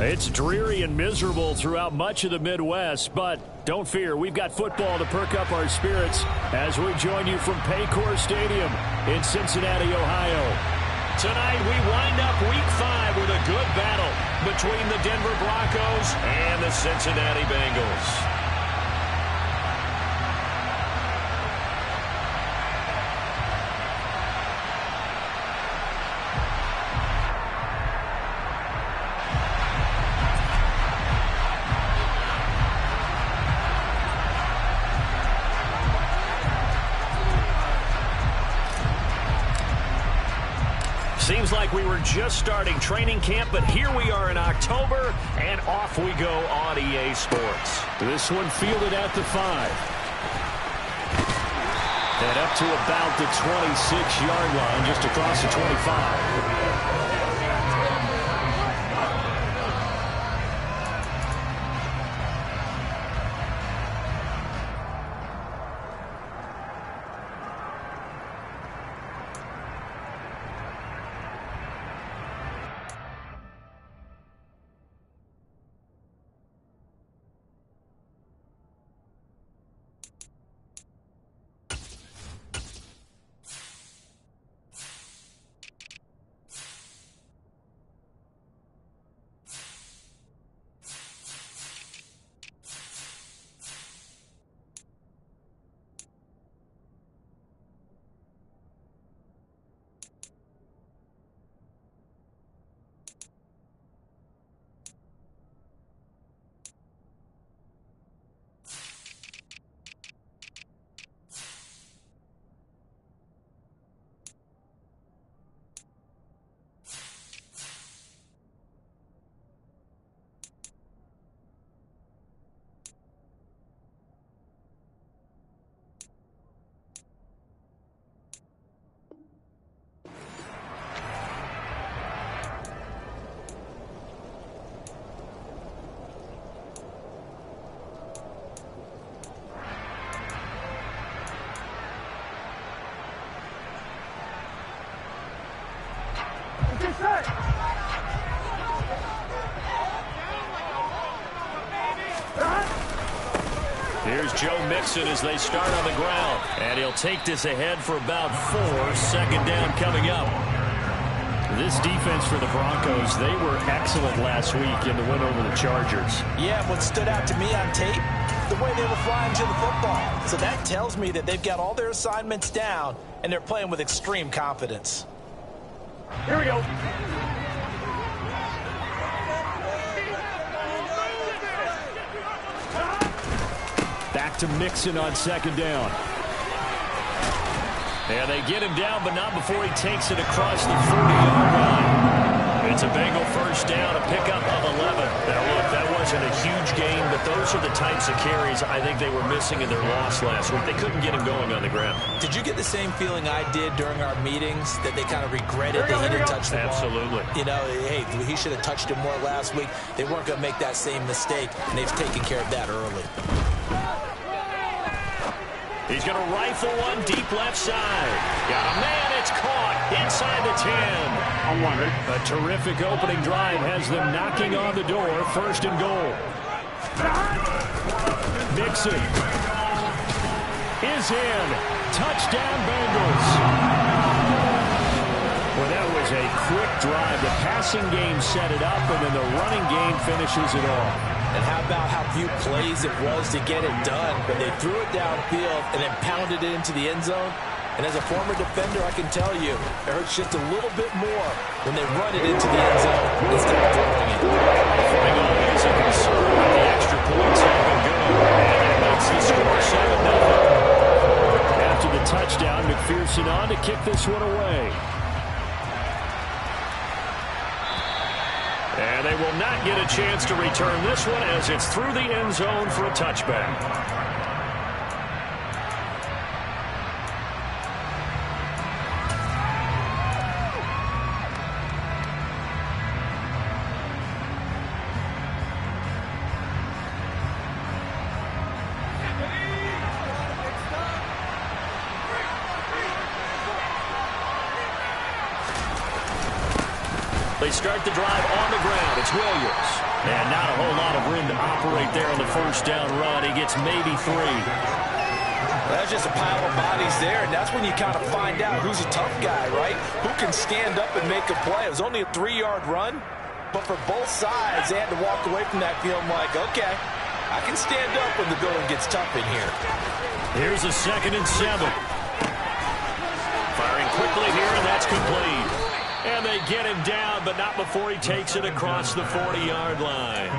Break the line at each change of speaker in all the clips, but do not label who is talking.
It's dreary and miserable throughout much of the Midwest, but don't fear, we've got football to perk up our spirits as we join you from Paycor Stadium in Cincinnati, Ohio. Tonight we wind up Week 5 with a good battle between the Denver Broncos and the Cincinnati Bengals. Seems like we were just starting training camp, but here we are in October, and off we go on EA Sports. This one fielded at the 5. And up to about the 26-yard line, just across the 25. Here's Joe Mixon as they start on the ground. And he'll take this ahead for about 4. Second down coming up. This defense for the Broncos, they were excellent last week in the win over the Chargers.
Yeah, what stood out to me on tape, the way they were flying to the football. So that tells me that they've got all their assignments down, and they're playing with extreme confidence.
Here we go. Back to Mixon on second down. And they get him down, but not before he takes it across the 40-yard line. It's a Bengal first down, a pickup of 11. Now, look, that wasn't a huge gain, but those are the types of carries I think they were missing in their loss last week. They couldn't get him going on the ground.
Did you get the same feeling I did during our meetings, that they kind of regretted that he didn't touch the ball?
Absolutely.
You know, hey, he should have touched it more last week. They weren't going to make that same mistake, and they've taken care of that early.
He's going to rifle one deep left side. Got a man, it's caught inside the 10. A terrific opening drive has them knocking on the door. First and goal. Mixon is in. Touchdown Bengals. Well, that was a quick drive. The passing game set it up, and then the running game finishes it off.
And how about how few plays it was to get it done? But they threw it downfield and then pounded it into the end zone. And as a former defender, I can tell you, it hurts just a little bit more when they run it into the end zone instead of throwing it.
Bengals is a concern with the extra points have been good. And that makes the score 7-0. After the touchdown, McPherson on to kick this one away. And they will not get a chance to return this one as it's through the end zone for a touchback. They start the drive on the ground. It's Williams. And not a whole lot of room to operate there on the first down run. He gets maybe 3.
That's just a pile of bodies there, and that's when you kind of find out who's a tough guy, right? Who can stand up and make a play. It was only a 3-yard run, but for both sides, they had to walk away from that feeling like, okay, I can stand up when the going gets tough in here.
Here's a 2nd and 7. Firing quickly here, and that's complete. And they get him down, but not before he takes it across the 40-yard line.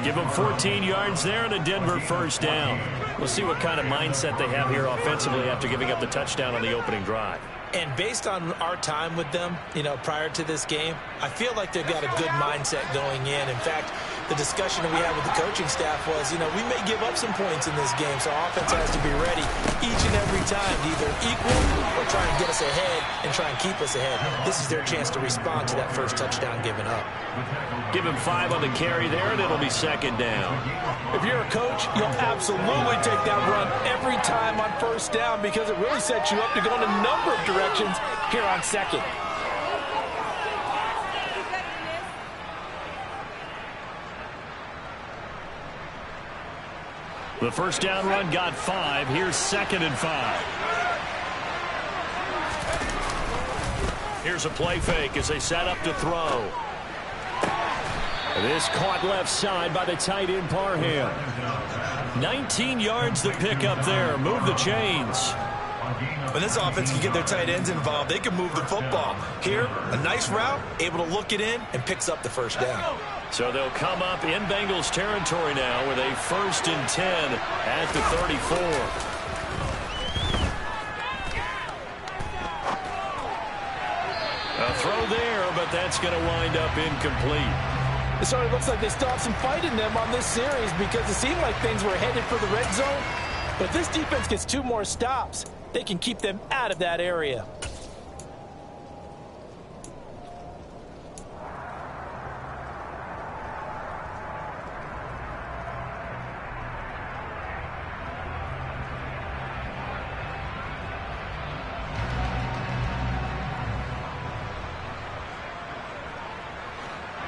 Give him 14 yards there and a Denver first down. We'll see what kind of mindset they have here offensively after giving up the touchdown on the opening drive.
And based on our time with them, prior to this game, I feel like they've got a good mindset going in. In fact, the discussion that we had with the coaching staff was, we may give up some points in this game, so our offense has to be ready each and every time to either equal or try and get us ahead and try and keep us ahead. This is their chance to respond to that first touchdown given up.
Give him 5 on the carry there, and it'll be 2nd down.
If you're a coach, you'll absolutely take that run every time on first down because it really sets you up to go in a number of directions here on 2nd.
The first down run got 5. Here's 2nd and 5. Here's a play fake as they set up to throw. This caught left side by the tight end Parham. 19 yards to pick up there. Move the chains.
When this offense can get their tight ends involved, they can move the football. Here, a nice route, able to look it in, and picks up the first down.
So they'll come up in Bengals territory now with a 1st and 10 at the 34. A throw there, but that's going to wind up incomplete.
It sort of looks like they still have some fight in them on this series because it seemed like things were headed for the red zone. But this defense gets 2 more stops. They can keep them out of that area.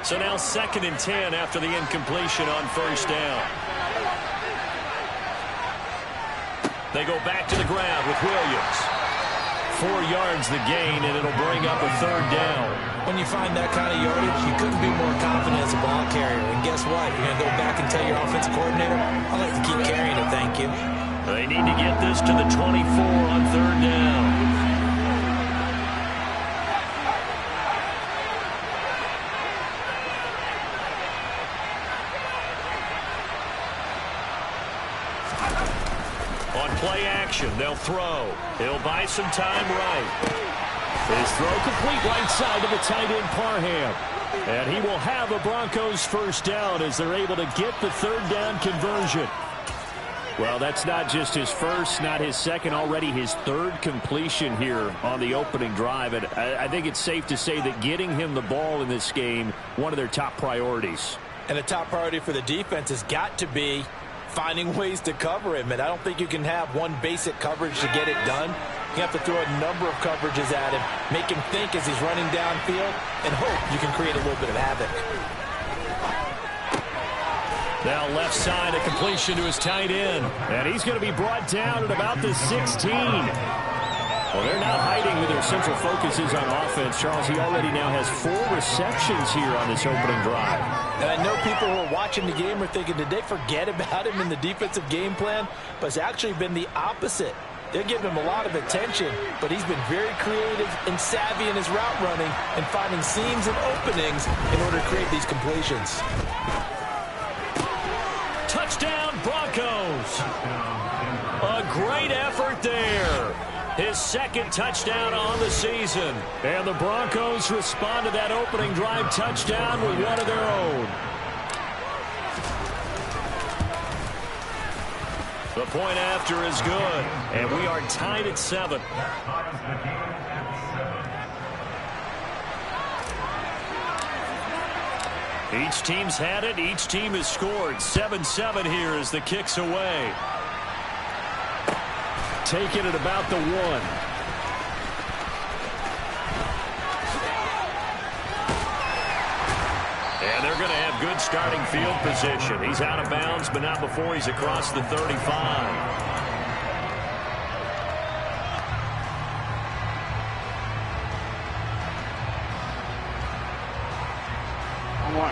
So now 2nd and 10 after the incompletion on first down. They go back to the ground with Williams. 4 yards the gain, and it'll bring up a 3rd down.
When you find that kind of yardage, you couldn't be more confident as a ball carrier. And guess what? You're going to go back and tell your offensive coordinator, I'd like to keep carrying it, thank you.
They need to get this to the 24 on 3rd down. Play action. They'll throw. He'll buy some time right. His throw complete right side to the tight end Parham. And he will have a Broncos first down as they're able to get the 3rd down conversion. Well, that's not just his first, not his second, already his 3rd completion here on the opening drive. And I think it's safe to say that getting him the ball in this game, one of their top priorities.
And the top priority for the defense has got to be finding ways to cover him. And I don't think you can have one basic coverage to get it done. You have to throw a number of coverages at him, make him think as he's running downfield, and hope you can create a little bit of havoc.
Now left side, a completion to his tight end. And he's going to be brought down at about the 16. Well, they're not hiding who their central focus is on offense. Charles, he already now has 4 receptions here on this opening drive.
And I know people who are watching the game are thinking, did they forget about him in the defensive game plan? But it's actually been the opposite. They're giving him a lot of attention, but he's been very creative and savvy in his route running and finding seams and openings in order to create these completions.
Touchdown, Broncos. A great effort there. His 2nd touchdown on the season. And the Broncos respond to that opening drive touchdown with one of their own. The point after is good. And we are tied at 7. Each team's had it. Each team has scored. 7-7 here as the kick's away. Taking it about the 1. And they're they're going to have good starting field position. He's out of bounds, but not before he's across the 35.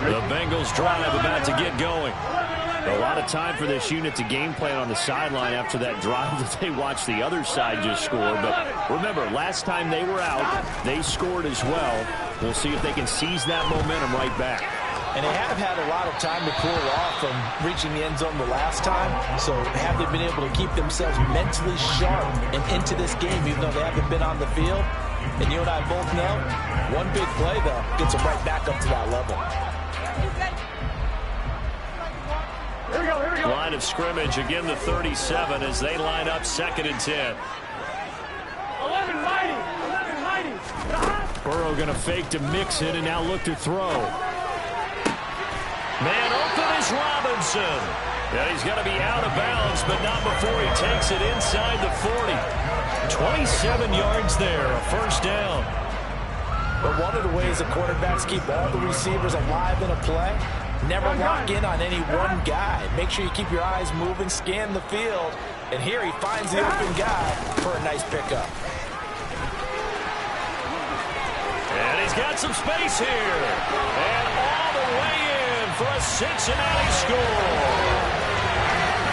The Bengals drive about to get going. A lot of time for this unit to game plan on the sideline after that drive that they watched the other side just score. But remember, last time they were out, they scored as well. We'll see if they can seize that momentum right back.
And they have had a lot of time to cool off from reaching the end zone the last time. So have they been able to keep themselves mentally sharp and into this game, even though they haven't been on the field? And you and I both know, one big play, though, gets them right back up to that level.
Line of scrimmage, again the 37 as they line up 2nd and 10.
11 mighty.
Burrow going to fake to mix it and now look to throw. Man open is Robinson. And he's got to be out of bounds, but not before he takes it inside the 40. 27 yards there, a first down.
But one of the ways the quarterbacks keep all the receivers alive in a play, never lock in on any one guy. Make sure you keep your eyes moving, scan the field. And here he finds the open guy for a nice pickup.
And he's got some space here. And all the way in for a Cincinnati score.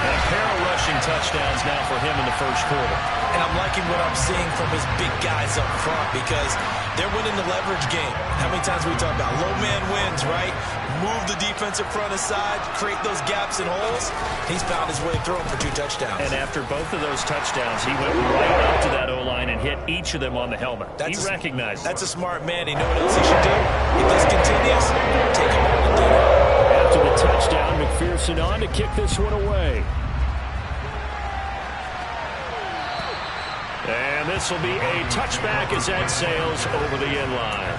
And a pair of rushing touchdowns now for him in the first quarter.
And I'm liking what I'm seeing from his big guys up front because they're winning the leverage game. How many times we talk about low man wins, right? Move the defensive front aside, create those gaps and holes. He's found his way through them for 2 touchdowns.
And after both of those touchdowns, he went right up to that O-line and hit each of them on the helmet. He recognized it.
That's a smart man. He knew what else he should do. If this continues, take him out and dinner.
After the touchdown, McPherson on to kick this one away. And this will be a touchback as that sails over the end line.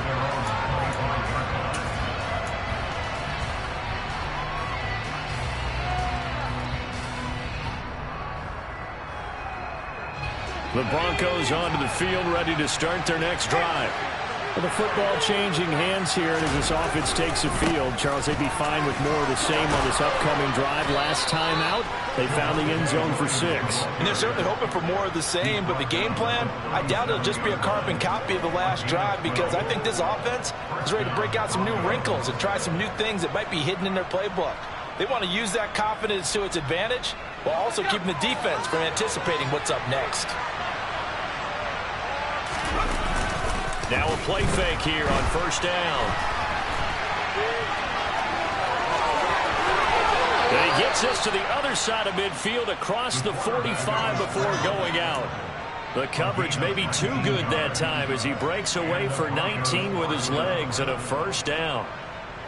The Broncos onto the field, ready to start their next drive. With the football changing hands here as this offense takes the field, Charles, they'd be fine with more of the same on this upcoming drive. Last time out, they found the end zone for 6.
And they're certainly hoping for more of the same, but the game plan, I doubt it'll just be a carbon copy of the last drive because I think this offense is ready to break out some new wrinkles and try some new things that might be hidden in their playbook. They want to use that confidence to its advantage while also keeping the defense from anticipating what's up next.
Now a play fake here on first down. And he gets us to the other side of midfield across the 45 before going out. The coverage may be too good that time as he breaks away for 19 with his legs and a first down.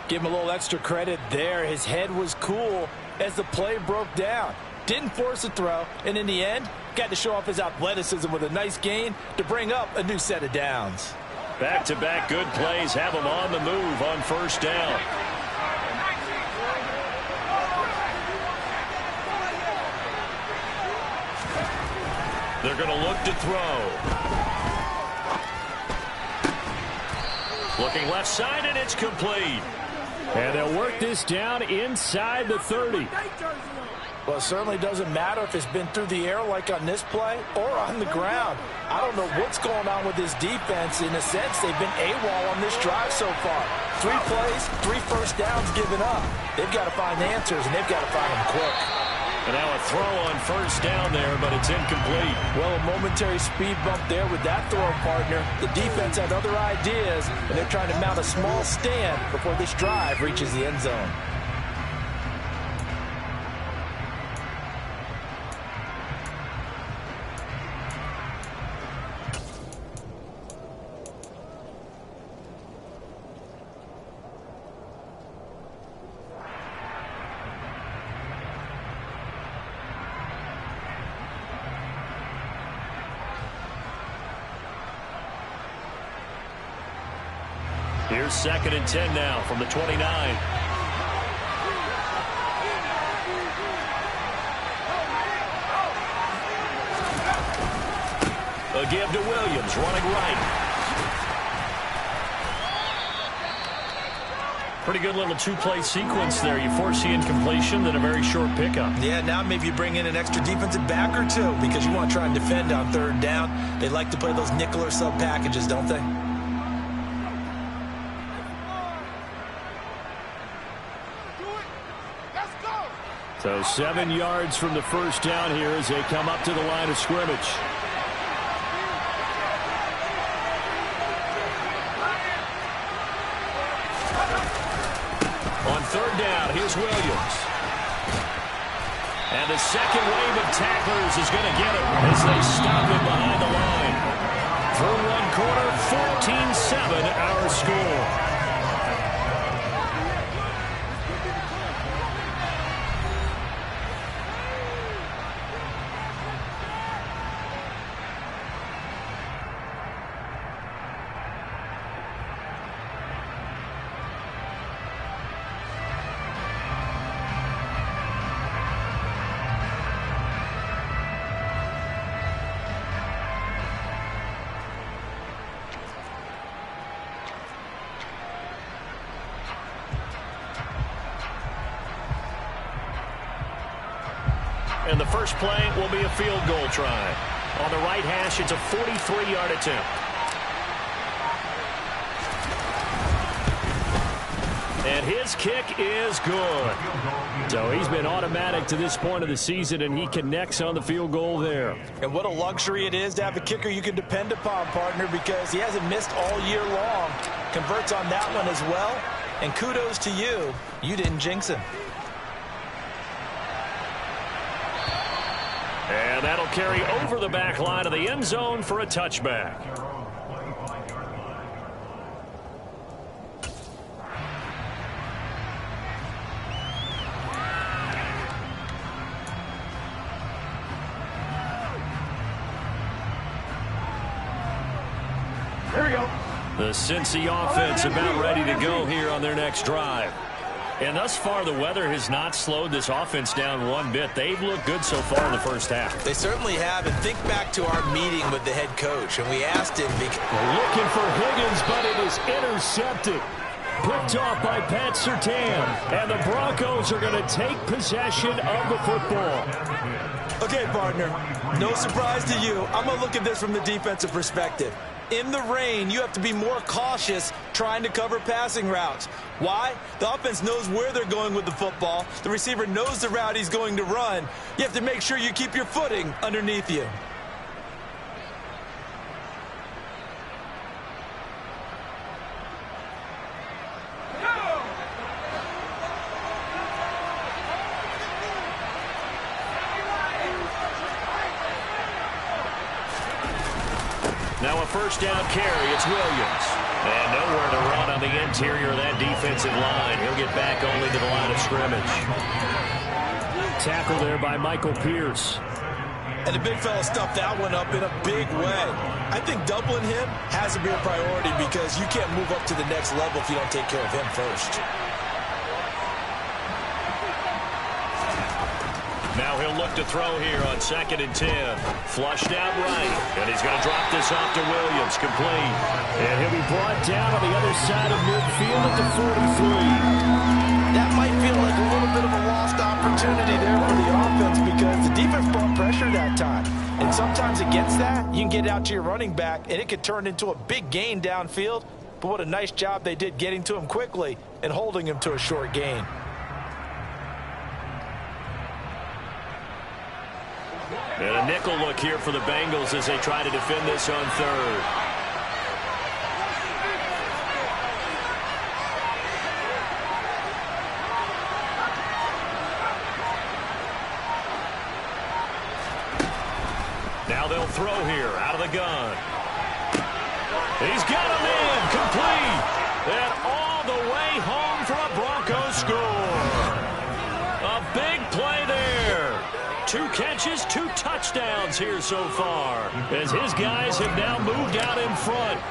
Give him a little extra credit there. His head was cool as the play broke down. Didn't force a throw, and in the end, got to show off his athleticism with a nice gain to bring up a new set of downs.
Back-to-back good plays have him on the move on first down. They're going to look to throw. Looking left side, and it's complete. And they'll work this down inside the 30.
Well, it certainly doesn't matter if it's been through the air like on this play or on the ground. I don't know what's going on with this defense. In a sense, they've been AWOL on this drive so far. 3 plays, 3 first downs given up. They've got to find answers, and they've got to find them quick.
And now a throw on first down there, but it's incomplete.
Well, a momentary speed bump there with that throw partner. The defense had other ideas, and they're trying to mount a small stand before this drive reaches the end zone.
Here's 2nd and 10 now from the 29. A give to Williams, running right. Pretty good little two-play sequence there. You force the incompletion, then a very short pickup.
Yeah, now maybe you bring in an extra defensive back or two because you want to try and defend on third down. They like to play those nickel or sub packages, don't they?
So 7 yards from the first down here as they come up to the line of scrimmage. On third down, here's Williams. And the second wave of tacklers is going to get him as they stop him behind the line. Through one quarter, 14-7 our score. And the first play will be a field goal try. On the right hash, it's a 43-yard attempt. And his kick is good. So he's been automatic to this point of the season, and he connects on the field goal there.
And what a luxury it is to have a kicker you can depend upon, partner, because he hasn't missed all year long. Converts on that one as well. And kudos to you. You didn't jinx him.
And that'll carry over the back line of the end zone for a touchback.
Here we go.
The Cincy offense about ready to go here on their next drive. And thus far, the weather has not slowed this offense down one bit. They've looked good so far in the first half.
They certainly have. And think back to our meeting with the head coach. And we asked him.
Looking for Higgins, but it is intercepted. Picked off by Pat Surtain. And the Broncos are going to take possession of the football.
Okay, partner. No surprise to you. I'm going to look at this from the defensive perspective. In the rain, you have to be more cautious trying to cover passing routes. Why? The offense knows where they're going with the football. The receiver knows the route he's going to run. You have to make sure you keep your footing underneath you.
Now a first down carry. It's Williams. And nowhere to run on the interior of that defensive line. He'll get back only to the line of scrimmage. Tackle there by Michael Pierce.
And the big fella stuffed that one up in a big way. I think doubling him has to be a priority because you can't move up to the next level if you don't take care of him first.
Now he'll look to throw here on 2nd and 10. Flushed out right. And he's going to drop this off to Williams. Complete. And he'll be brought down on the other side of midfield at the 43.
That might feel like a little bit of a lost opportunity there for the offense because the defense brought pressure that time. And sometimes against that, you can get out to your running back, and it could turn into a big gain downfield. But what a nice job they did getting to him quickly and holding him to a short gain.
And a nickel look here for the Bengals as they try to defend this on third. Now they'll throw here out of the gun. He's got him in, complete. And all the way home for a Broncos score. A big play there. 2 catches, 2 touchdowns here so far, as his guys have now moved out in front.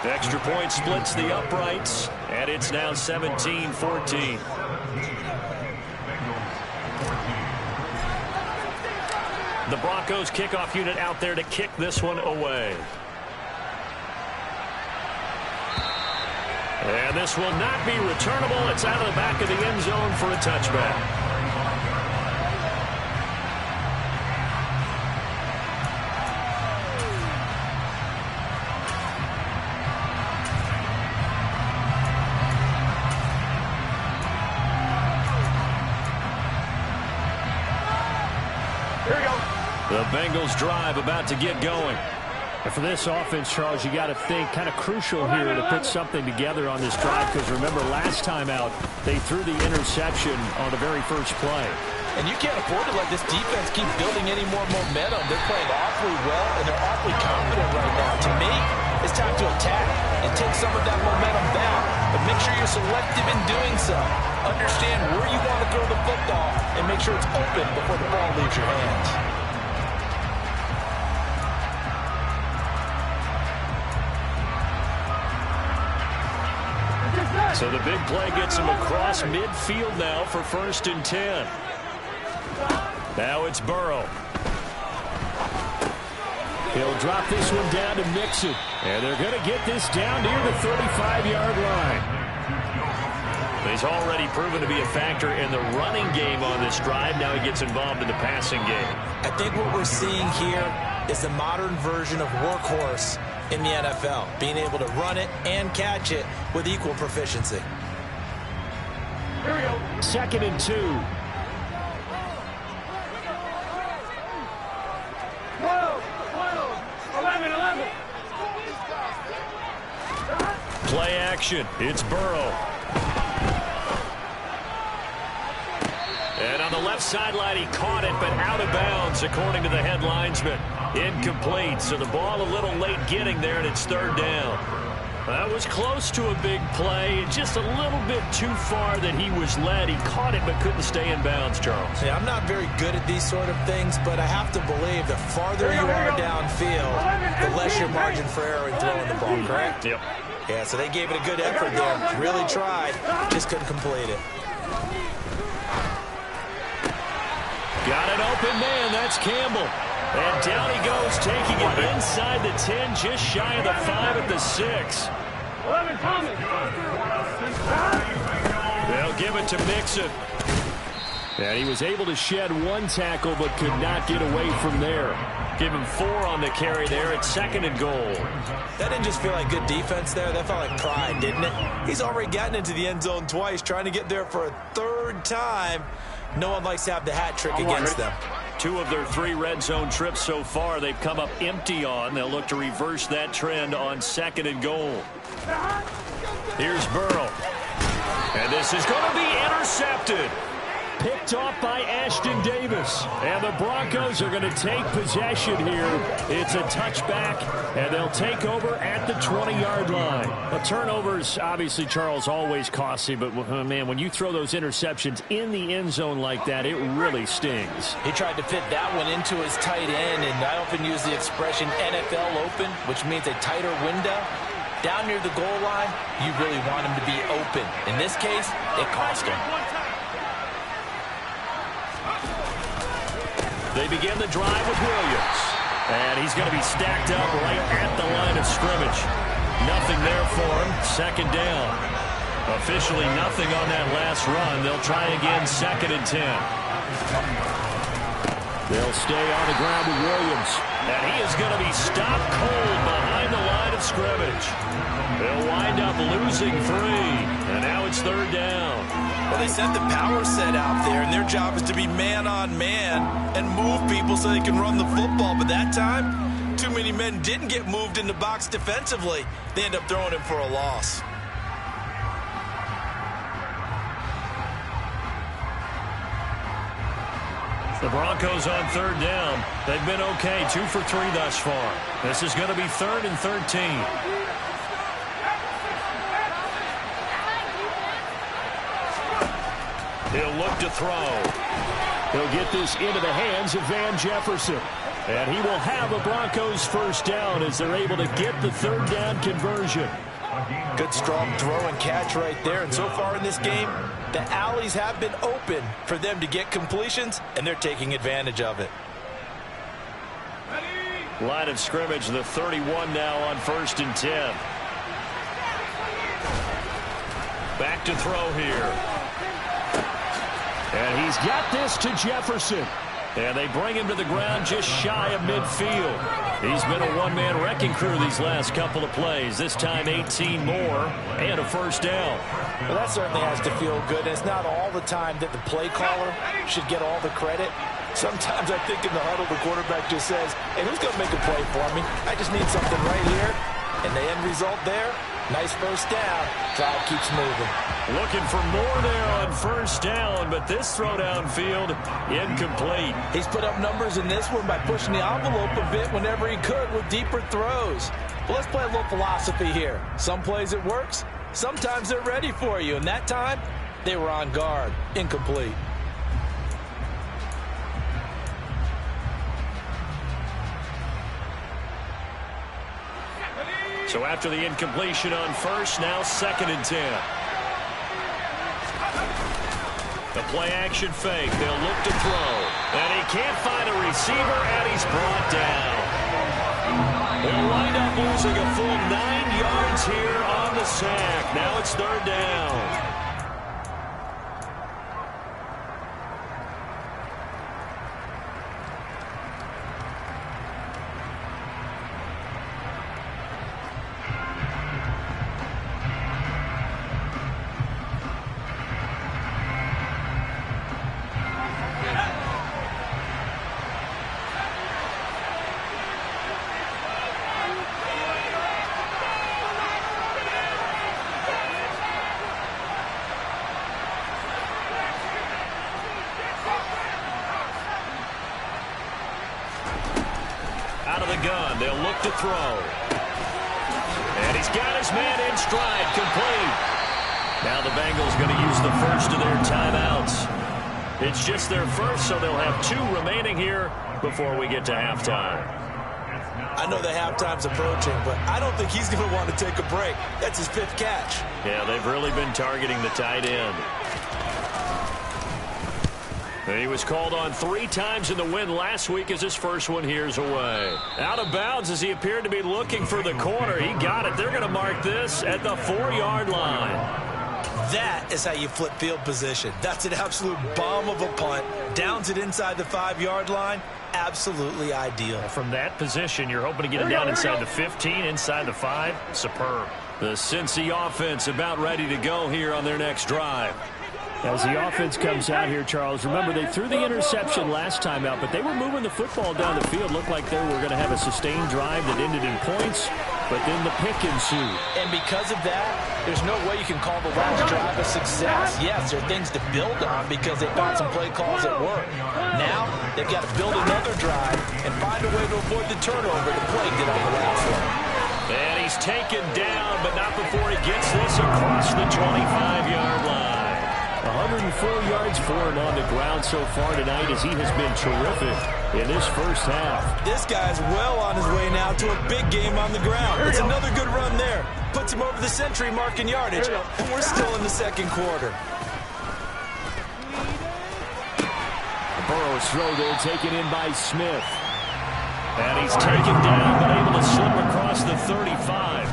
The extra point splits the uprights, and it's now 17-14. The Broncos kickoff unit out there to kick this one away. And this will not be returnable. It's out of the back of the end zone for a touchback. The Bengals drive about to get going. And for this offense, Charles, you got to think kind of crucial here to put something together on this drive, because remember last time out they threw the interception on the very first play.
And you can't afford to let this defense keep building any more momentum. They're playing awfully well, and they're awfully confident right now. To me, it's time to attack and take some of that momentum back, but make sure you're selective in doing so. Understand where you want to throw the football and make sure it's open before the ball leaves your hands.
So the big play gets him across midfield now for 1st and 10. Now it's Burrow. He'll drop this one down to Mixon. And they're going to get this down near the 35-yard line. He's already proven to be a factor in the running game on this drive. Now he gets involved in the passing game.
I think what we're seeing here is the modern version of workhorse in the NFL, being able to run it and catch it with equal proficiency.
Here we go.
2nd and 2.
12, 11, 11.
Play action. It's Burrow. And on the left sideline, he caught it, but out of bounds, according to the head linesman. Incomplete, so the ball a little late getting there, and it's 3rd down. That was close to a big play, just a little bit too far that he was led. He caught it, but couldn't stay in bounds, Charles.
Yeah, I'm not very good at these sort of things, but I have to believe the farther you are downfield, the less your margin for error in throwing the ball, correct?
Yep.
Yeah, so they gave it a good effort there. Really tried, just couldn't complete it.
Got an open man. That's Campbell. And down he goes, taking it inside the 10, just shy of the 5 at the 6.
11 coming.
They'll give it to Mixon. And he was able to shed 1 tackle, but could not get away from there. Give him 4 on the carry there at 2nd and goal.
That didn't just feel like good defense there. That felt like pride, didn't it? He's already gotten into the end zone twice, trying to get there for a 3rd time. No one likes to have the hat trick against them.
2 of their 3 red zone trips so far they've come up empty on. They'll look to reverse that trend on 2nd and goal. Here's Burrow. And this is going to be intercepted. Picked off by Ashton Davis. And the Broncos are going to take possession here. It's a touchback, and they'll take over at the 20-yard line. A turnover's obviously, Charles, always costly, but, man, when you throw those interceptions in the end zone like that, it really stings.
He tried to fit that one into his tight end, and I often use the expression NFL open, which means a tighter window. Down near the goal line, you really want him to be open. In this case, it cost him.
They begin the drive with Williams. And he's going to be stacked up right at the line of scrimmage. Nothing there for him. 2nd down. Officially nothing on that last run. They'll try again 2nd and 10. They'll stay on the ground with Williams. And he is going to be stopped cold behind the line of scrimmage. They'll wind up losing 3. And now it's 3rd down.
Well, they sent the power set out there, and their job is to be man-on-man and move people so they can run the football. But that time, too many men didn't get moved in the box defensively. They end up throwing him for a loss.
The Broncos on 3rd down. They've been okay, 2 for 3 thus far. This is going to be 3rd and 13. He'll look to throw. He'll get this into the hands of Van Jefferson. And he will have a Broncos 1st down as they're able to get the 3rd down conversion.
Good strong throw and catch right there. And so far in this game, the alleys have been open for them to get completions, and they're taking advantage of it.
Line of scrimmage, the 31 now on 1st and 10. Back to throw here. And he's got this to Jefferson. And they bring him to the ground just shy of midfield. He's been a one-man wrecking crew these last couple of plays. This time 18 more and a first down.
Well, that certainly has to feel good. And it's not all the time that the play caller should get all the credit. Sometimes I think in the huddle the quarterback just says, hey, who's going to make a play for me? I just need something right here. And the end result there, nice first down. Drive keeps moving.
Looking for more there on first down, but this throw downfield incomplete.
He's put up numbers in this one by pushing the envelope a bit whenever he could with deeper throws. Well, let's play a little philosophy here. Some plays it works, sometimes they're ready for you, and that time they were on guard. Incomplete.
So after the incompletion on first, now 2nd and 10. The play-action fake. They'll look to throw. And he can't find a receiver, and he's brought down. They'll wind up losing a full 9 yards here on the sack. Now it's 3rd down. Out of the gun, they'll look to throw. And he's got his man in stride, complete. Now the Bengals going to use the first of their timeouts. It's just their first, so they'll have 2 remaining here before we get to halftime.
I know the halftime's approaching, but I don't think he's going to want to take a break. That's his 5th catch.
Yeah, they've really been targeting the tight end. He was called on 3 times in the win last week as his first one here's away. Out of bounds as he appeared to be looking for the corner. He got it. They're going to mark this at the 4-yard line.
That is how you flip field position. That's an absolute bomb of a punt. Downs it inside the 5-yard line. Absolutely ideal.
From that position, you're hoping to get it down inside the 15, inside the 5. Superb. The Cincy offense about ready to go here on their next drive. As the offense comes out here, Charles, remember they threw the interception last time out, but they were moving the football down the field. Looked like they were going to have a sustained drive that ended in points, but then the pick ensued.
And because of that, there's no way you can call the last drive a success. Yes, there are things to build on because they found some play calls that work. Now, they've got to build another drive and find a way to avoid the turnover the play did on the last one.
And he's taken down, but not before he gets this across the 25-yard line. 104 yards for him on the ground so far tonight as he has been terrific in this first half.
This guy's well on his way now to a big game on the ground. It's another good run there. Puts him over the century mark in yardage. And we're still in the 2nd quarter.
Burrow's throw there taken in by Smith. And he's taken down but able to slip across the 35.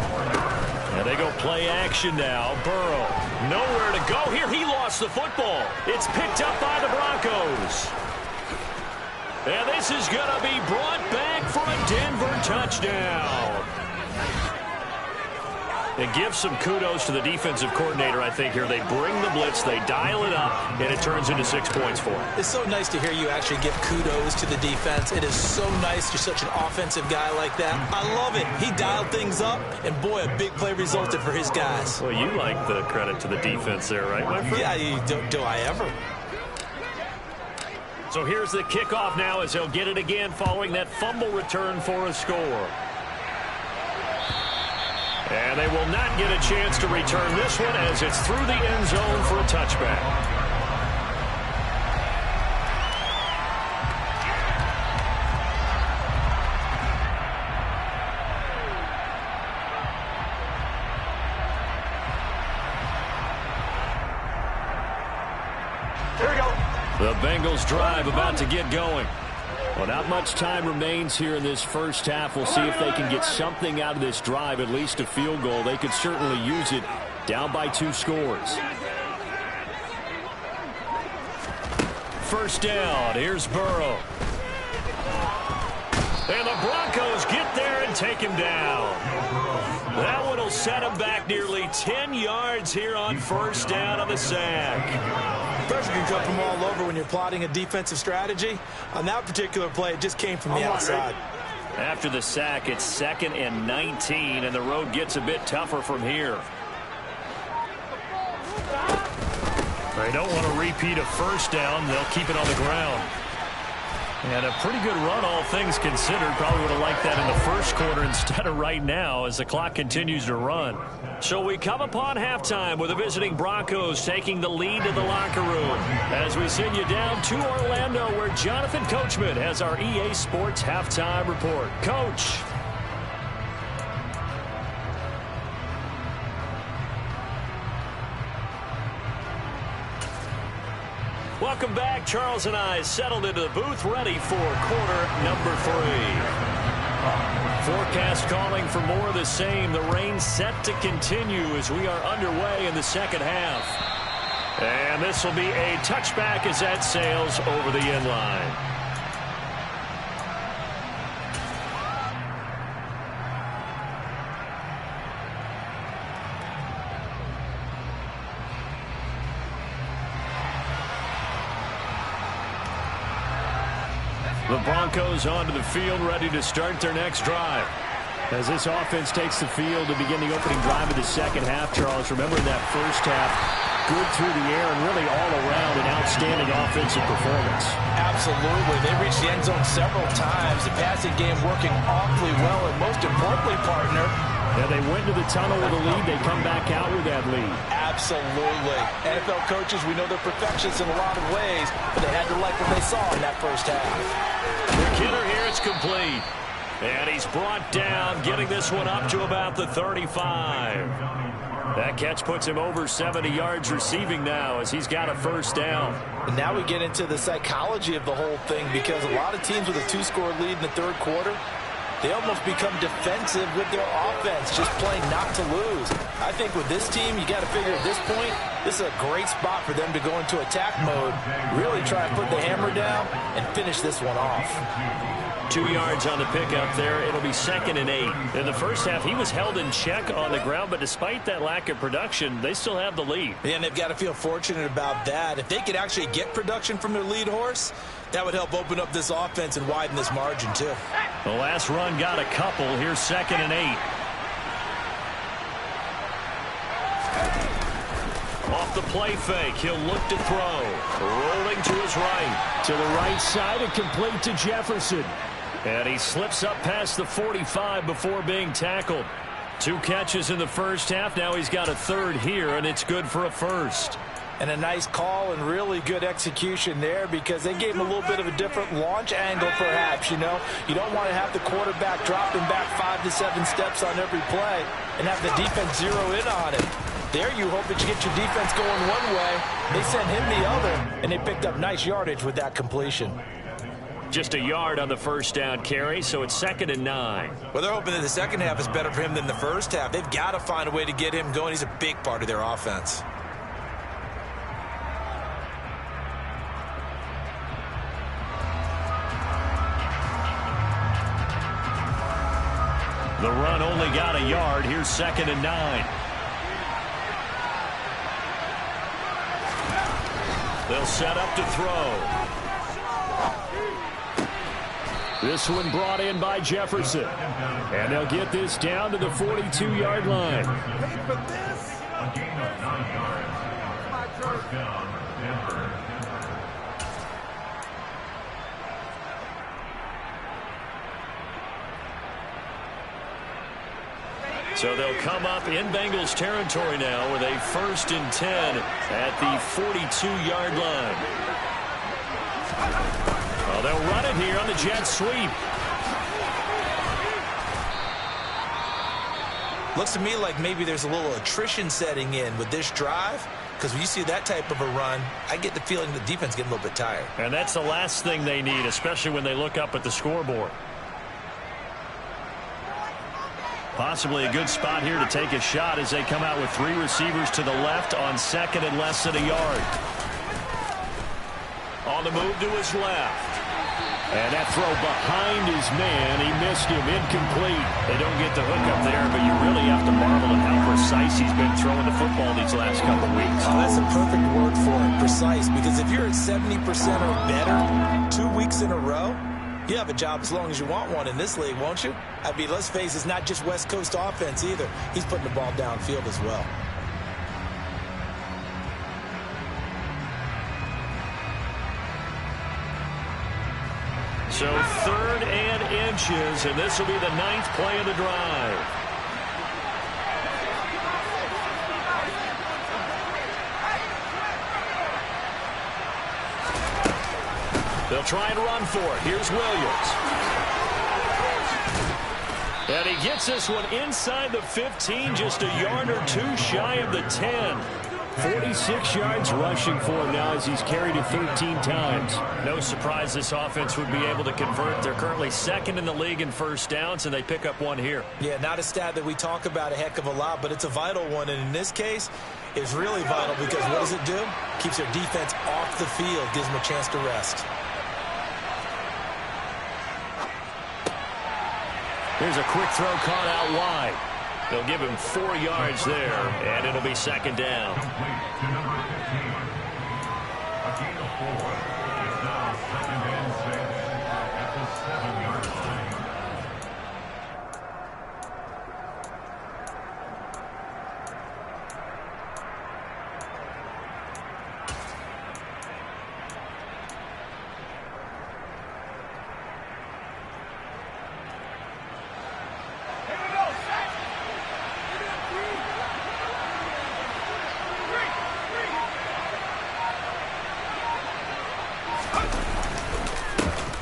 And they go play action now. Burrow, nowhere to go here. He lost the football. It's picked up by the Broncos. And this is going to be brought back for a Denver touchdown. And give some kudos to the defensive coordinator, I think, here. They bring the blitz, they dial it up, and it turns into 6 points for them.
It's so nice to hear you actually give kudos to the defense. It is so nice you're such an offensive guy like that. I love it. He dialed things up, and boy, a big play resulted for his guys.
Well, you like the credit to the defense there, right, my friend?
Yeah, do I ever?
So here's the kickoff now as they'll get it again following that fumble return for a score. And they will not get a chance to return this one as it's through the end zone for a touchback.
Here we go.
The Bengals drive about to get going. Well, not much time remains here in this first half. We'll see if they can get something out of this drive, at least a field goal. They could certainly use it Down by 2 scores. First down. Here's Burrow. And the Broncos get there and take him down. That one will set him back nearly 10 yards here on first down on the sack.
Pressure can come from all over when you're plotting a defensive strategy. On that particular play, it just came from the outside.
After the sack, it's 2nd and 19, and the road gets a bit tougher from here. They don't want to repeat a first down. They'll keep it on the ground. And a pretty good run, all things considered. Probably would have liked that in the first quarter instead of right now as the clock continues to run. So we come upon halftime with the visiting Broncos taking the lead to the locker room. As we send you down to Orlando, where Jonathan Coachman has our EA Sports halftime report. Coach. Welcome back. Charles and I settled into the booth, ready for quarter number 3. Forecast calling for more of the same. The rain set to continue as we are underway in the second half. And this will be a touchback as that sails over the end line. The Broncos onto the field, ready to start their next drive. As this offense takes the field to begin the opening drive of the second half, Charles, remember that first half, good through the air and really all around an outstanding offensive performance.
Absolutely. They reached the end zone several times. The passing game working awfully well, and most importantly, partner,
yeah, they went to the tunnel with a lead. They come back out with that lead.
Absolutely. NFL coaches, we know they're perfectionists in a lot of ways, but they had to like what they saw in that first half.
The killer here, it's complete. And he's brought down, getting this one up to about the 35. That catch puts him over 70 yards receiving now as he's got a first down.
And now we get into the psychology of the whole thing, because a lot of teams with a 2-score lead in the third quarter, they almost become defensive with their offense, just playing not to lose. I think with this team, you got to figure at this point, this is a great spot for them to go into attack mode, really try and put the hammer down and finish this one off.
2 yards on the pickup there. It'll be 2nd and 8. In the first half, he was held in check on the ground, but despite that lack of production, they still have the lead.
Yeah, and they've got to feel fortunate about that. If they could actually get production from their lead horse, that would help open up this offense and widen this margin, too.
The last run got a couple. Here's 2nd and 8. Off the play fake, he'll look to throw. Rolling to his right. To the right side and complete to Jefferson. And he slips up past the 45 before being tackled. 2 catches in the first half. Now he's got a third here, and it's good for a first.
And a nice call and really good execution there, because they gave him a little bit of a different launch angle perhaps, you know. You don't want to have the quarterback dropping back 5 to 7 steps on every play and have the defense zero in on it. There you hope that you get your defense going one way. They sent him the other, and they picked up nice yardage with that completion.
Just a yard on the first down carry, so it's 2nd and 9.
Well, they're hoping that the second half is better for him than the first half. They've got to find a way to get him going. He's a big part of their offense.
The run only got a yard. Here's 2nd and 9. They'll set up to throw. This one brought in by Jefferson. And they'll get this down to the 42-yard line. So they'll come up in Bengals territory now with a 1st and 10 at the 42-yard line. Oh, they'll run it here on the jet sweep.
Looks to me like maybe there's a little attrition setting in with this drive, because when you see that type of a run, I get the feeling the defense getting a little bit tired.
And that's the last thing they need, especially when they look up at the scoreboard. Possibly a good spot here to take a shot as they come out with 3 receivers to the left on second and less than a yard. On the move to his left. And that throw behind his man, he missed him, incomplete. They don't get the hook up there, but you really have to marvel at how precise he's been throwing the football these last couple of weeks.
Oh, that's a perfect word for it, precise, because if you're at 70% or better 2 weeks in a row, you have a job as long as you want one in this league, won't you? I mean, let's face it, it's not just West Coast offense either. He's putting the ball downfield as well.
So 3rd and inches, and this will be the 9th play of the drive. They'll try and run for it. Here's Williams. And he gets this one inside the 15, just a yard or 2 shy of the 10. 46 yards rushing for him now as he's carried it 13 times. No surprise this offense would be able to convert. They're currently 2nd in the league in first downs, and they pick up 1 here.
Yeah, not a stat that we talk about a heck of a lot, but it's a vital one. And in this case, it's really vital because what does it do? Keeps their defense off the field, gives them a chance to rest.
Here's a quick throw caught out wide. They'll give him 4 yards there, and it'll be 2nd down.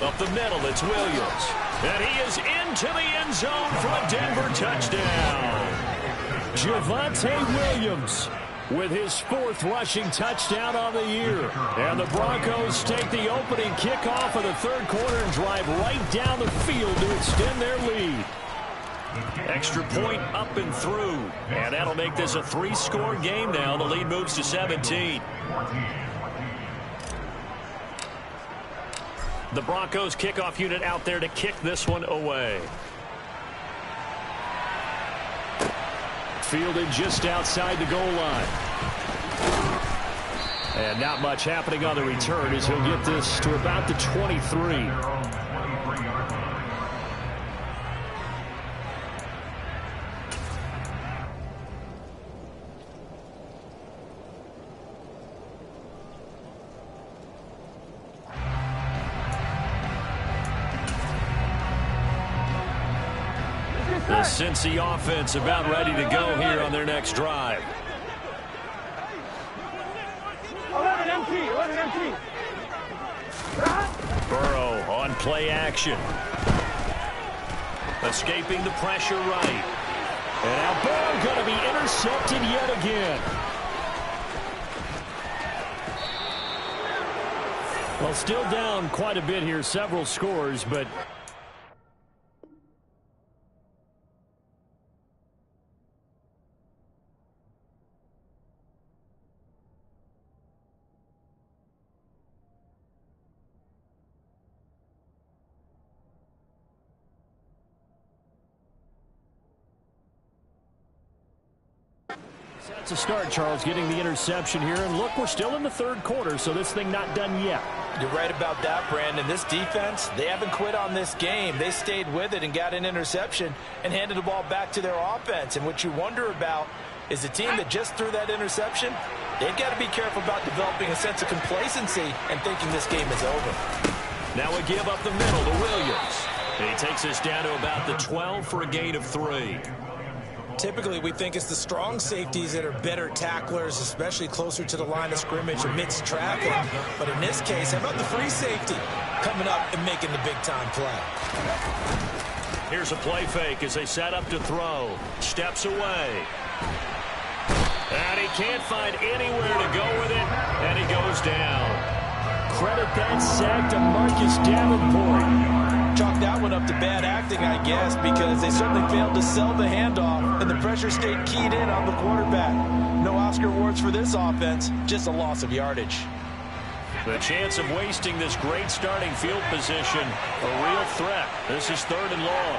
Up the middle, it's Williams. And he is into the end zone for a Denver touchdown. Javonte Williams with his 4th rushing touchdown on the year. And the Broncos take the opening kickoff of the 3rd quarter and drive right down the field to extend their lead. Extra point up and through. And that'll make this a 3-score game now. The lead moves to 17. The Broncos kickoff unit out there to kick this one away. Fielded just outside the goal line. And not much happening on the return as he'll get this to about the 23. The Cincy offense about ready to go here on their next drive.
11 empty.
Burrow on play action. Escaping the pressure right. And now Burrow going to be intercepted yet again. Well, still down quite a bit here, several scores, but to start, Charles, getting the interception here. And look, we're still in the 3rd quarter, so this thing not done yet.
You're right about that, Brandon. This defense, they haven't quit on this game. They stayed with it and got an interception and handed the ball back to their offense. And what you wonder about is the team that just threw that interception, they've got to be careful about developing a sense of complacency and thinking this game is over.
Now a give up the middle to Williams. And he takes us down to about the 12 for a gain of 3.
Typically, we think it's the strong safeties that are better tacklers, especially closer to the line of scrimmage amidst traffic. But in this case, how about the free safety coming up and making the big-time play?
Here's a play fake as they set up to throw. Steps away. And he can't find anywhere to go with it, and he goes down. Credit that sack to Marcus Davenport.
chalk that one up to bad acting, I guess, because they certainly failed to sell the handoff, and the pressure stayed keyed in on the quarterback. No Oscar awards for this offense, just a loss of yardage.
The chance of wasting this great starting field position, a real threat. This is 3rd and long.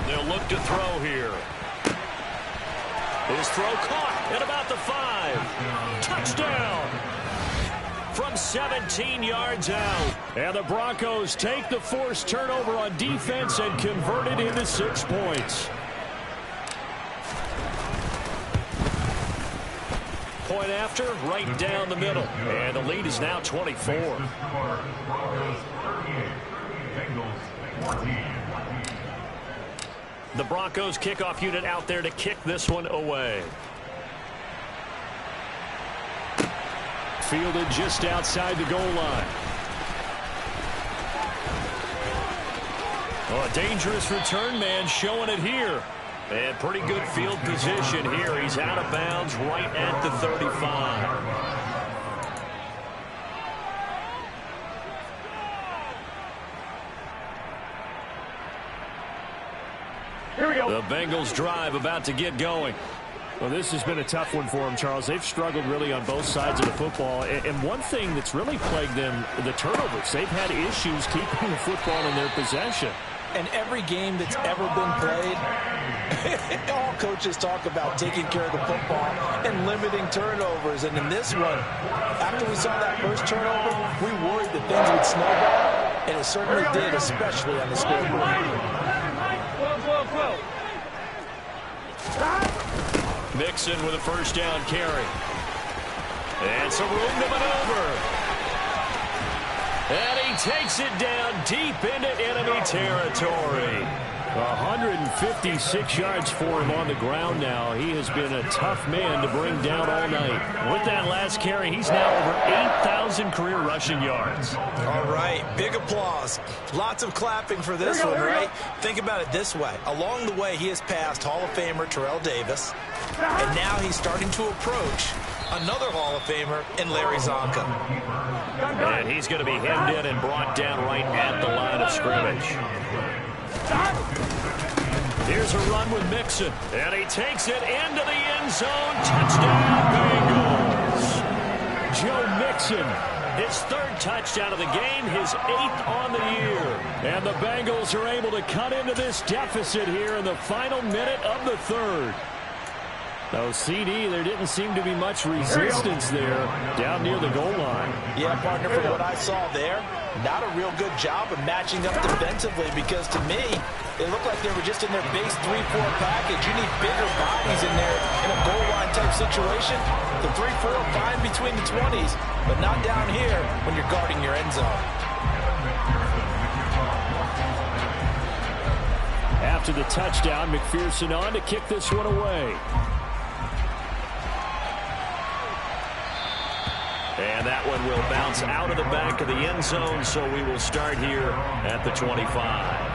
They'll look to throw here. His throw caught at about the 5. Touchdown! From 17 yards out. And the Broncos take the forced turnover on defense and convert it into 6 points. Point after, right down the middle. And the lead is now 24. The Broncos kickoff unit out there to kick this one away. Fielded just outside the goal line. Oh, a dangerous return man showing it here. And pretty good field position here. He's out of bounds right at the 35.
Here we go.
The Bengals drive about to get going.
Well, this has been a tough one for them, Charles. They've struggled really on both sides of the football. And one thing that's really plagued them, the turnovers. They've had issues keeping the football in their possession.
And every game that's ever been played, all coaches talk about taking care of the football and limiting turnovers. And in this one, after we saw that first turnover, we worried that things would snowball. And it certainly did, especially on the scoreboard.
Mixon with a first down carry. And some room to maneuver. And he takes it down deep into enemy territory. 156 yards for him on the ground now. He has been a tough man to bring down all night. With that last carry, he's now over 8,000 career rushing yards.
All right, big applause. Lots of clapping for this one, right? Think about it this way. Along the way, he has passed Hall of Famer Terrell Davis, and now he's starting to approach another Hall of Famer in Larry Zonka.
And he's going to be hemmed in and brought down right at the line of scrimmage. Here's a run with Mixon, and he takes it into the end zone. Touchdown, Bengals. Joe Mixon, his 3rd touchdown of the game, his 8th on the year. And the Bengals are able to cut into this deficit here in the final minute of the 3rd. Oh, CD, there didn't seem to be much resistance there down near the goal line.
Yeah, partner, from what I saw there, not a real good job of matching up defensively, because to me, it looked like they were just in their base 3-4 package. You need bigger bodies in there in a goal line type situation. The 3-4 fine between the 20s, but not down here when you're guarding your end zone.
After the touchdown, McPherson on to kick this one away. And that one will bounce out of the back of the end zone, so we will start here at the 25.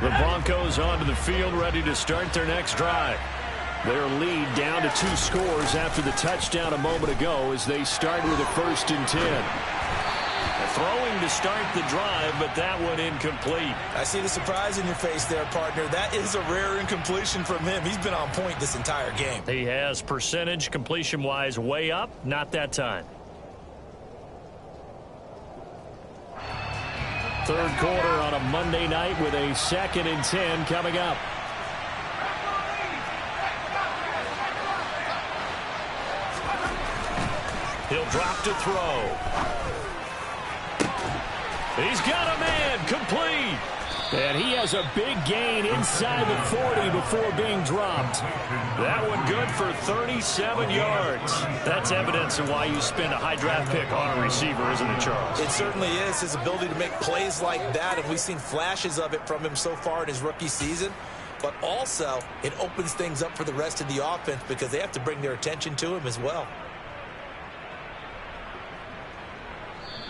The Broncos onto the field, ready to start their next drive. Their lead down to 2 scores after the touchdown a moment ago as they start with a 1st and 10. Throwing to start the drive, but that one incomplete.
I see the surprise in your face there, partner. That is a rare incompletion from him. He's been on point this entire game.
He has percentage completion-wise way up, not that time. 3rd quarter on a Monday night with a 2nd and 10 coming up. He'll drop to throw. He's got a man, complete. And he has a big gain inside the 40 before being dropped. That one good for 37 yards. That's evidence of why you spend a high draft pick on a receiver, isn't it, Charles?
It certainly is. His ability to make plays like that, and we've seen flashes of it from him so far in his rookie season. but also it opens things up for the rest of the offense because they have to bring their attention to him as well.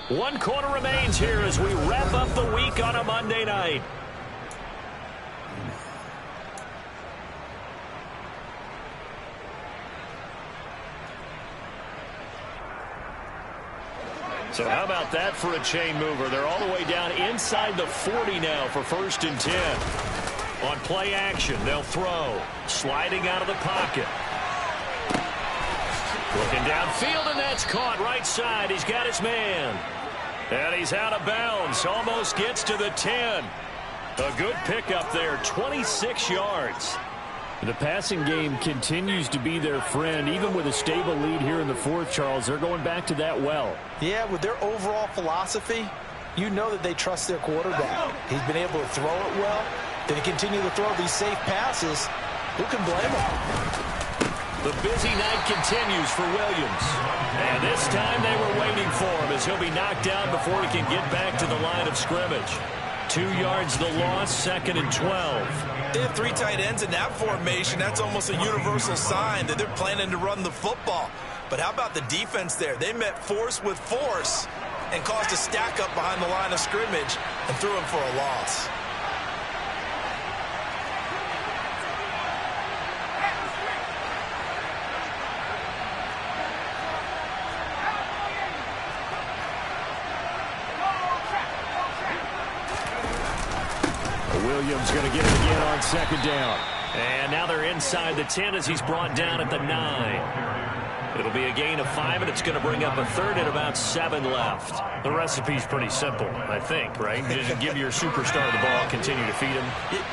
1 quarter remains here as we wrap up the week on a Monday night. So how about that for a chain mover? They're all the way down inside the 40 now for 1st and 10. On play action, they'll throw. Sliding out of the pocket. Looking downfield, and that's caught right side. He's got his man. And he's out of bounds. Almost gets to the 10. A good pickup there, 26 yards. The passing game continues to be their friend. Even with a stable lead here in the 4th, Charles, they're going back to that well.
Yeah, with their overall philosophy, you know that they trust their quarterback. He's been able to throw it well. They continue to throw these safe passes. Who can blame them?
The busy night continues for Williams. And this time they were waiting for him as he'll be knocked down before he can get back to the line of scrimmage. 2 yards the loss, 2nd and 12.
They have 3 tight ends in that formation. That's almost a universal sign that they're planning to run the football. But how about the defense there? They met force with force and caused a stack up behind the line of scrimmage and threw him for a loss.
Williams going to get it again on 2nd down. And now they're inside the 10 as he's brought down at the 9. It'll be a gain of 5, and it's going to bring up a 3rd and about 7 left. The recipe's pretty simple, I think, right? Just give your superstar the ball, continue to feed him.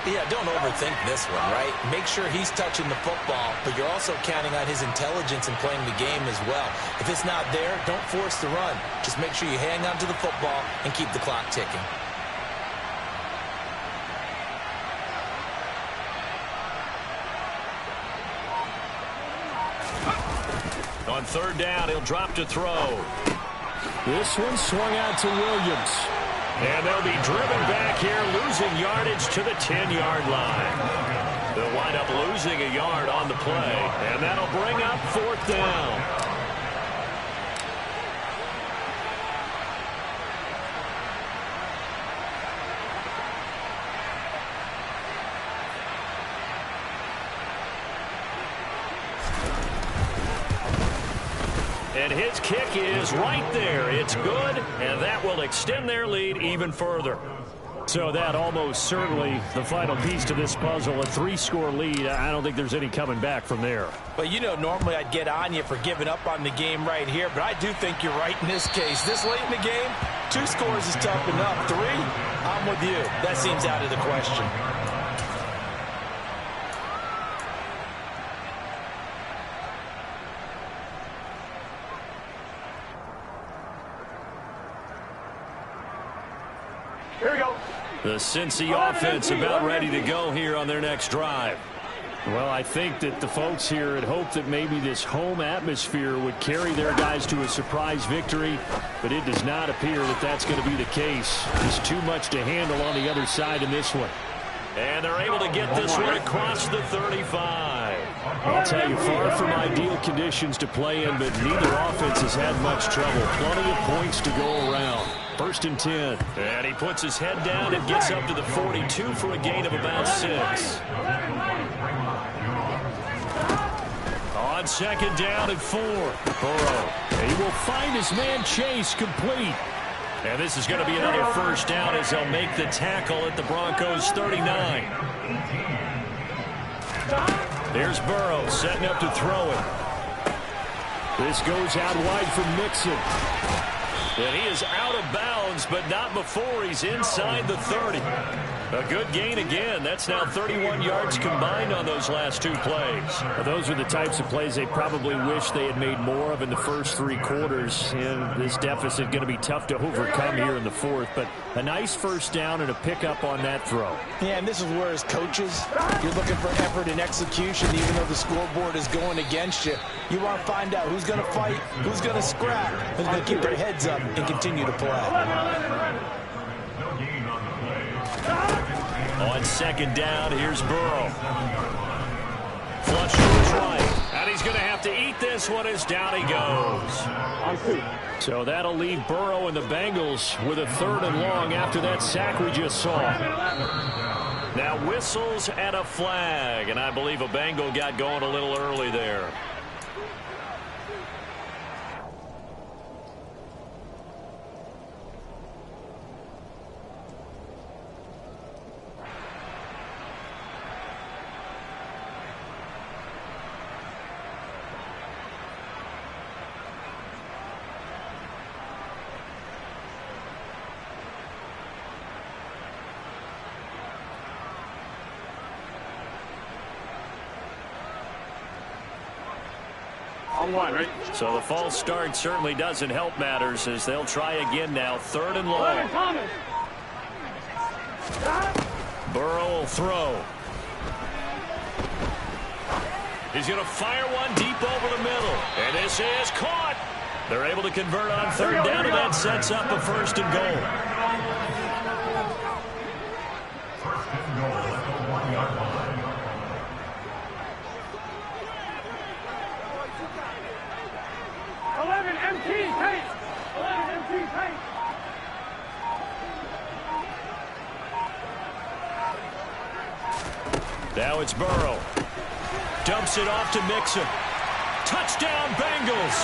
Yeah, don't overthink this one, right? Make sure he's touching the football, but you're also counting on his intelligence in playing the game as well. If it's not there, don't force the run. Just make sure you hang on to the football and keep the clock ticking.
On 3rd down, he'll drop to throw. This one swung out to Williams. And they'll be driven back here, losing yardage to the 10-yard line. They'll wind up losing a yard on the play, and that'll bring up 4th down. And his kick is right there. It's good, and that will extend their lead even further. So that almost certainly the final piece to this puzzle, a 3-score lead. I don't think there's any coming back from there.
Well, you know, normally I'd get on you for giving up on the game right here, but I do think you're right in this case. This late in the game, 2 scores is tough enough. 3, I'm with you. That seems out of the question.
Here we go.
The Cincy offense about ready to go here on their next drive. Well, I think that the folks here had hoped that maybe this home atmosphere would carry their guys to a surprise victory, but it does not appear that that's going to be the case. Just too much to handle on the other side in this one. And they're able to get this one across the 35. I'll tell you, far from ideal conditions to play in, but neither offense has had much trouble. Plenty of points to go around. 1st and 10. And he puts his head down and gets up to the 42 for a gain of about 6. On 2nd down and 4. Burrow. He will find his man Chase complete. And this is going to be another 1st down as they'll make the tackle at the Broncos 39. There's Burrow setting up to throw it. This goes out wide for Mixon. And he is out of bounds, but not before he's inside the 30. A good gain again. That's now 31 yards combined on those last 2 plays. Well, those are the types of plays they probably wish they had made more of in the first 3 quarters. And this deficit going to be tough to overcome here in the 4th. But a nice 1st down and a pickup on that throw.
Yeah, and this is where as coaches, you're looking for effort and execution, even though the scoreboard is going against you. You want to find out who's going to fight, who's going to scrap, who's going to keep their heads up and continue to play.
On second down, here's Burrow. Flush to his right. And he's going to have to eat this one as down he goes. So that'll leave Burrow and the Bengals with a 3rd and long after that sack we just saw. Now whistles and a flag. And I believe a Bengal got going a little early there.
Right?
So the false start certainly doesn't help matters as they'll try again now. 3rd and long. Burrow will throw. He's going to fire one deep over the middle. And this is caught. They're able to convert on 3rd down, and that sets up a 1st and goal. Now it's Burrow. Dumps it off to Mixon. Touchdown, Bengals.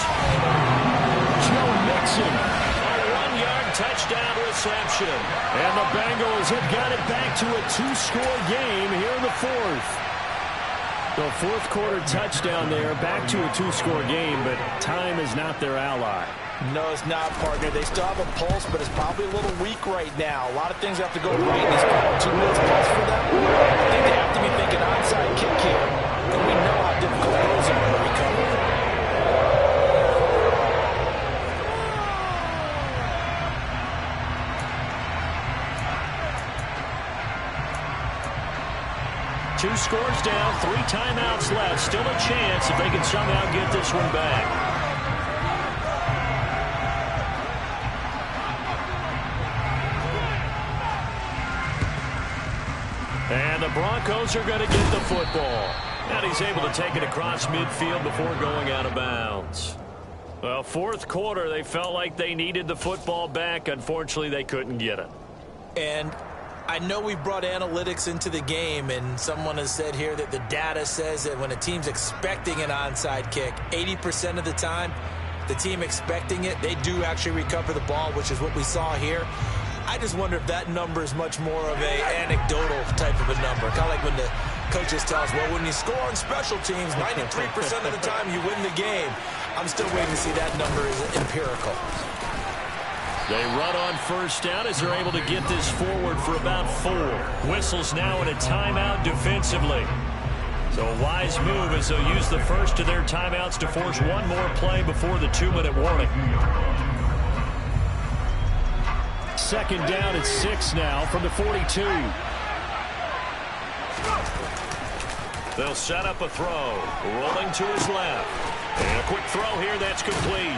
Joe Mixon. A 1-yard touchdown reception. And the Bengals have got it back to a 2-score game here in the 4th. The 4th quarter touchdown there, back to a 2-score game, but time is not their ally.
No, it's not, partner. They still have a pulse, but it's probably a little weak right now. A lot of things have to go right in these final 2 minutes plus for them. I think they have to be thinking onside kick here. And we know how difficult those are to recover.
Two scores down, 3 timeouts left. Still a chance if they can somehow get this one back. And the Broncos are going to get the football. And he's able to take it across midfield before going out of bounds. Well, 4th quarter, they felt like they needed the football back. Unfortunately, they couldn't get it.
And I know we brought analytics into the game, and someone has said here that the data says that when a team's expecting an onside kick, 80% of the time, the team expecting it, they do actually recover the ball, which is what we saw here. I just wonder if that number is much more of a anecdotal type of a number. Kind of like when the coaches tell us, well, when you score on special teams, 93% of the time you win the game. I'm still waiting to see that number is empirical.
They run on 1st down as they're able to get this forward for about 4. Whistles now in a timeout defensively. So a wise move as they'll use the first of their timeouts to force one more play before the 2-minute warning. 2nd down at 6 now from the 42. They'll set up a throw. Rolling to his left. And a quick throw here that's complete.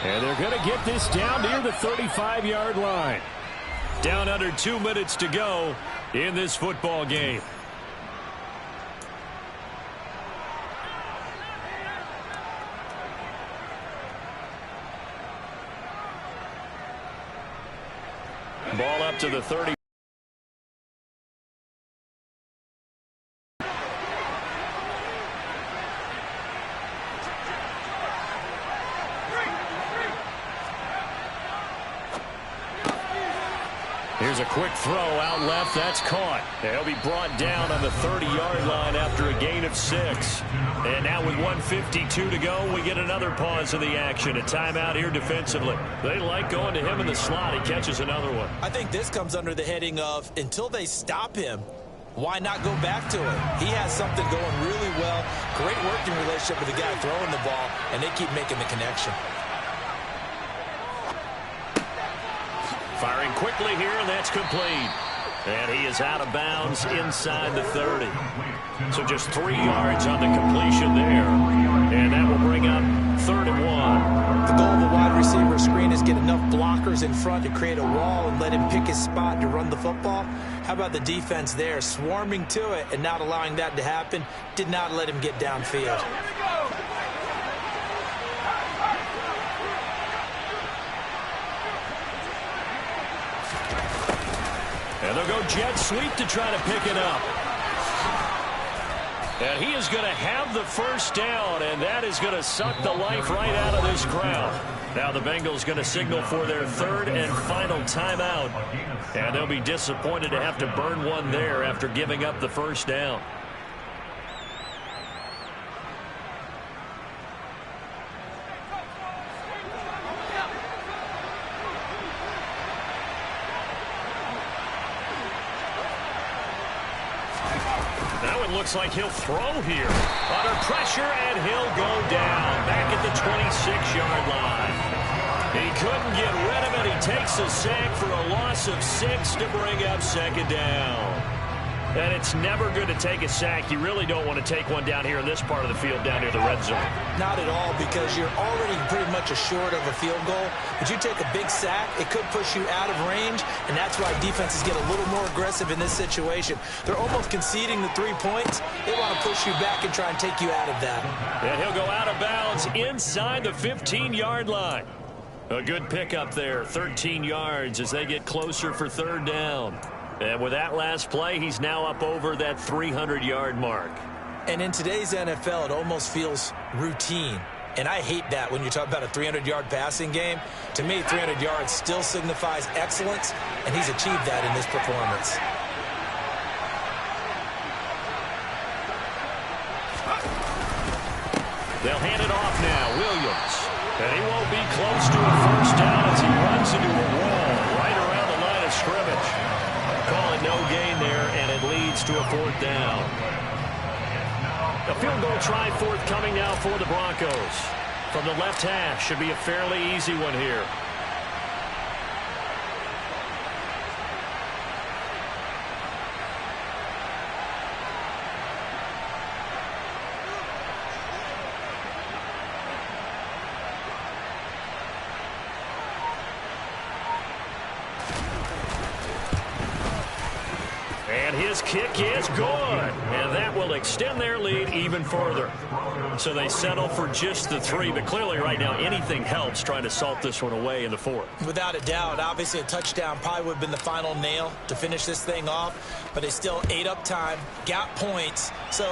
And they're going to get this down near the 35-yard line. Down under 2 minutes to go in this football game. Ball up to the 30. Here's a quick throw out left. That's caught. They'll be brought down on the 30-yard line after a gain of 6. And now with 1:52 to go, we get another pause in the action. A timeout here defensively. They like going to him in the slot. He catches another one.
I think this comes under the heading of until they stop him, why not go back to it? He has something going really well. Great working relationship with the guy throwing the ball, and they keep making the connection.
Firing quickly here, and that's complete. And he is out of bounds inside the 30. So just 3 yards on the completion there. And that will bring up 3rd and 1.
The goal of a wide receiver screen is get enough blockers in front to create a wall and let him pick his spot to run the football. How about the defense there, swarming to it and not allowing that to happen? Did not let him get downfield.
And they'll go jet sweep to try to pick it up. And he is going to have the first down, and that is going to suck the life right out of this crowd. Now the Bengals going to signal for their third and final timeout. And they'll be disappointed to have to burn one there after giving up the first down. Looks like he'll throw here. Under pressure, and he'll go down. Back at the 26-yard line. He couldn't get rid of it. He takes a sack for a loss of 6 to bring up second down. And it's never good to take a sack. You really don't want to take one down here in this part of the field, down near the red zone.
Not at all, because you're already pretty much assured of a field goal. But you take a big sack, it could push you out of range, and that's why defenses get a little more aggressive in this situation. They're almost conceding the 3 points. They want to push you back and try and take you out of that.
And he'll go out of bounds inside the 15-yard line. A good pickup there, 13 yards as they get closer for third down. And with that last play, he's now up over that 300-yard mark.
And in today's NFL, it almost feels routine. And I hate that when you talk about a 300-yard passing game. To me, 300 yards still signifies excellence, and he's achieved that in this performance.
They'll hand it off now, Williams. And he won't be close to a first down as he runs into a wall right around the line of scrimmage. Call it no gain there, and it leads to a fourth down. A field goal try forthcoming now for the Broncos. From the left half, should be a fairly easy one here. And his kick is good. And that will extend their lead even further. So they settle for just the 3. But clearly right now anything helps trying to salt this one away in the 4th.
Without a doubt. Obviously a touchdown probably would have been the final nail to finish this thing off. But they still ate up time, got points. So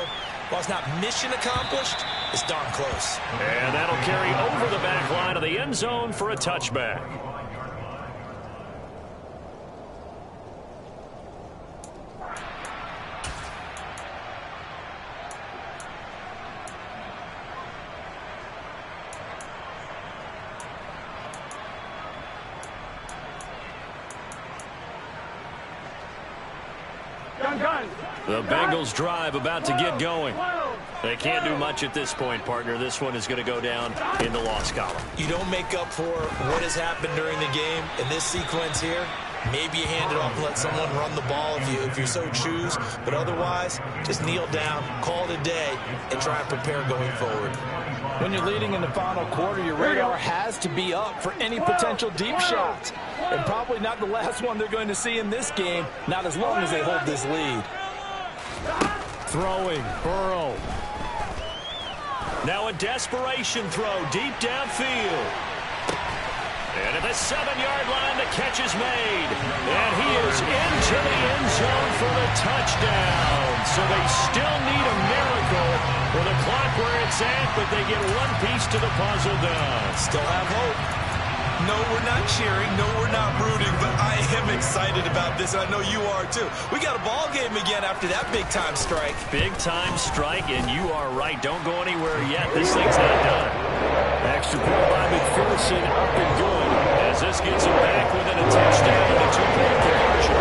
while it's not mission accomplished, it's darn close.
And that'll carry over the back line of the end zone for a touchback. The Bengals drive about to get going. They can't do much at this point, partner. This one is going to go down in the loss column.
You don't make up for what has happened during the game in this sequence here. Maybe you hand it off and let someone run the ball if you so choose. But otherwise, just kneel down, call it a day, and try and prepare going forward.
When you're leading in the final quarter, your radar has to be up for any potential deep shots. And probably not the last one they're going to see in this game, not as long as they hold this lead.
Throwing, Burrow. Now a desperation throw deep downfield. And at the 7-yard line, the catch is made. And he is into the end zone for the touchdown. So they still need a miracle with the clock where it's at, but they get one piece to the puzzle done.
Still have hope. No, we're not cheering. No, we're not rooting, but I am excited about this, and I know you are too. We got a ball game again after that big-time strike.
Big-time strike, and you are right. Don't go anywhere yet. This thing's not done. Extra point by McPherson, up and good, as this gets him back within a touchdown and a 2-point conversion.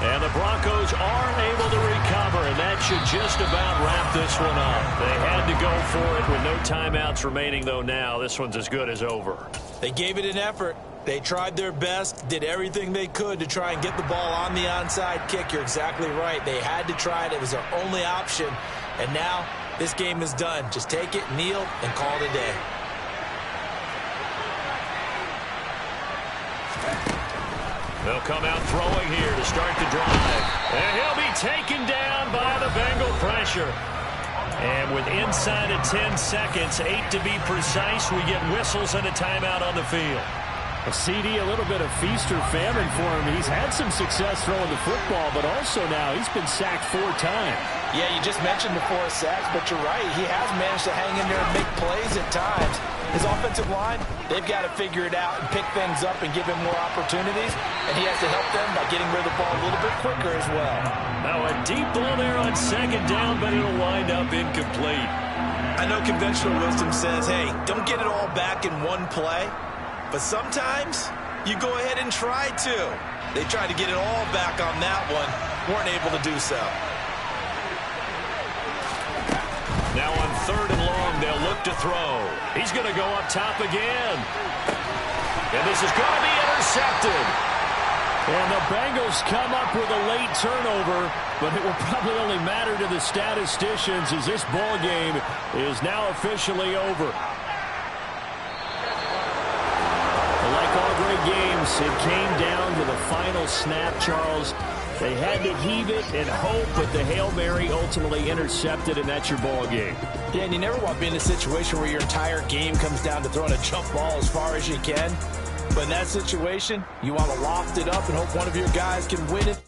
And the Broncos are able to recover, and that should just about wrap this one up. They had to go for it with no timeouts remaining, though now. This one's as good as over.
They gave it an effort. They tried their best, did everything they could to try and get the ball on the onside kick. You're exactly right. They had to try it. It was their only option. And now this game is done. Just take it, kneel, and call it a day.
They'll come out throwing here to start the drive. And he'll be taken down by the Bengal pressure. And with inside of 10 seconds, 8 to be precise, we get whistles and a timeout on the field.
A CD, a little bit of feast or famine for him. He's had some success throwing the football, but also now he's been sacked 4 times.
Yeah, you just mentioned the 4 sacks, but you're right. He has managed to hang in there and make plays at times. His offensive line, they've got to figure it out and pick things up and give him more opportunities, and he has to help them by getting rid of the ball a little bit quicker as well.
Now a deep ball there on second down, but it'll wind up incomplete.
I know conventional wisdom says, hey, don't get it all back in one play. But sometimes you go ahead and try to. They tried to get it all back on that one. Weren't able to do so.
Now on 3rd and long, they'll look to throw. He's going to go up top again. And this is going to be intercepted.
And the Bengals come up with a late turnover, but it will probably only matter to the statisticians as this ball game is now officially over. Like all great games, it came down to the final snap, Charles. They had to heave it and hope, but the Hail Mary ultimately intercepted, and that's your ball game.
Yeah, and you never want to be in a situation where your entire game comes down to throwing a jump ball as far as you can. But in that situation, you want to loft it up and hope one of your guys can win it.